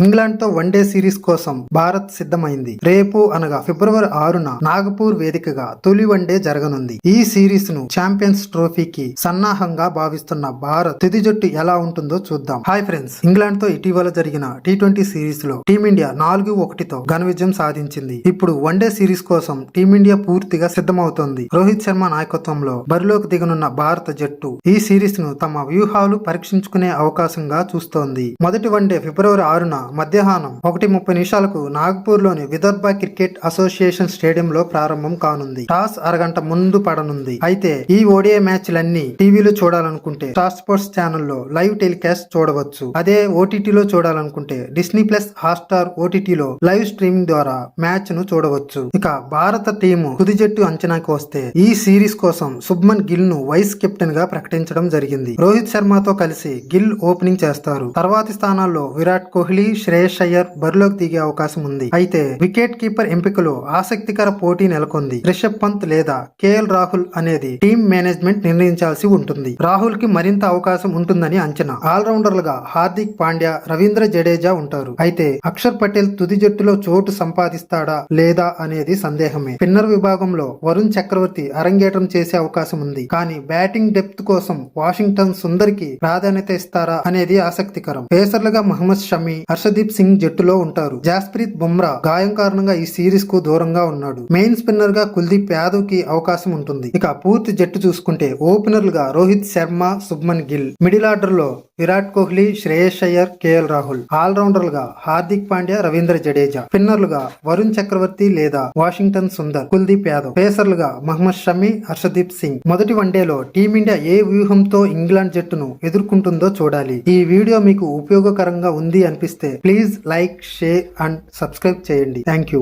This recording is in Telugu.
ఇంగ్లాండ్ తో వన్డే సిరీస్ కోసం భారత్ సిద్ధమైంది. రేపు అనగా ఫిబ్రవరి 6న నాగపూర్ వేదికగా తొలి వన్డే జరగనుంది. ఈ సిరీస్ ను ఛాంపియన్స్ ట్రోఫీకి సన్నాహంగా భావిస్తున్న భారత్ తుది జట్టు ఎలా ఉంటుందో చూద్దాం. హాయ్ ఫ్రెండ్స్, ఇంగ్లాండ్ తో ఇటీవల జరిగిన టీ20 సిరీస్ లో టీమిండియా 4-1తో ఘన విజయం సాధించింది. ఇప్పుడు వన్డే సిరీస్ కోసం టీమిండియా పూర్తిగా సిద్ధమవుతోంది. రోహిత్ శర్మ నాయకత్వంలో బరిలోకి దిగనున్న భారత జట్టు ఈ సిరీస్ ను తమ వ్యూహాలు పరీక్షించుకునే అవకాశంగా చూస్తోంది. మొదటి వన్డే ఫిబ్రవరి 6న మధ్యాహ్నం 1:30 నాగపూర్ లోని విదర్భ క్రికెట్ అసోసియేషన్ స్టేడియంలో ప్రారంభం కానుంది. టాస్ అరగంట ముందు పడనుంది. అయితే ఈ ఓడిఐ మ్యాచ్లన్నీ టీవీలో చూడాలనుకుంటే స్టార్ స్పోర్ట్స్ ఛానల్లో లైవ్ టెలికాస్ట్ చూడవచ్చు. అదే ఓటీటీలో చూడాలనుకుంటే డిస్నీ ప్లస్ హాట్స్టార్ ఓటీటీలో లైవ్ స్ట్రీమింగ్ ద్వారా మ్యాచ్ ను చూడవచ్చు. ఇక భారత టీము తుది జట్టు అంచనాకి వస్తే ఈ సిరీస్ కోసం శుభ్మన్ గిల్ ను వైస్ కెప్టెన్ గా ప్రకటించడం జరిగింది. రోహిత్ శర్మతో కలిసి గిల్ ఓపెనింగ్ చేస్తారు. తర్వాతి స్థానాల్లో విరాట్ కోహ్లీ, శ్రేయస్ అయ్యర్ బరిలోకి దిగే అవకాశం ఉంది. అయితే వికెట్ కీపర్ ఎంపికలో ఆసక్తికర పోటీ నెలకొంది. రిషబ్ పంత్ లేదా కేఎల్ రాహుల్ అనేది టీమ్ మేనేజ్మెంట్ నిర్ణయించాల్సి ఉంటుంది. రాహుల్ కి మరింత అవకాశం ఉంటుందని అంచనా. ఆల్రౌండర్లుగా హార్దిక్ పాండ్యా, రవీంద్ర జడేజా ఉంటారు. అయితే అక్షర్ పటేల్ తుది జట్టులో చోటు సంపాదిస్తాడా లేదా అనేది సందేహమే. స్పిన్నర్ విభాగంలో వరుణ్ చక్రవర్తి అరంగేట్రం చేసే అవకాశం ఉంది. కానీ బ్యాటింగ్ డెప్త్ కోసం వాషింగ్టన్ సుందర్ కి ప్రాధాన్యత ఇస్తారా అనేది ఆసక్తికరం. పేసర్లుగా మహమ్మద్ షమి, హర్షదీప్ సింగ్ జట్టులో ఉంటారు. జాస్ప్రీత్ బుమ్రా గాయం కారణంగా ఈ సిరీస్ కు దూరంగా ఉన్నాడు. మెయిన్ స్పిన్నర్ గా కుల్దీప్ యాదవ్ కి అవకాశం ఉంటుంది. ఇక పూర్తి జట్టు చూసుకుంటే ఓపెనర్లుగా రోహిత్ శర్మ, శుభ్మన్ గిల్, మిడిల్ ఆర్డర్ లో విరాట్ కోహ్లీ, శ్రేయస్ అయ్యర్, కేఎల్ రాహుల్, ఆల్రౌండర్లుగా హార్దిక్ పాండ్యా, రవీంద్ర జడేజా, స్పిన్నర్లుగా వరుణ్ చక్రవర్తి లేదా వాషింగ్టన్ సుందర్, కుల్దీప్ యాదవ్, పేసర్లుగా మహమ్మద్ షమి, హర్షదీప్ సింగ్. మొదటి వన్డేలో టీమిండియా ఏ వ్యూహంతో ఇంగ్లాండ్ జట్టును ఎదుర్కొంటుందో చూడాలి. ఈ వీడియో మీకు ఉపయోగకరంగా ఉంది అనిపిస్తే please like, share and subscribe చేయండి. Thank you.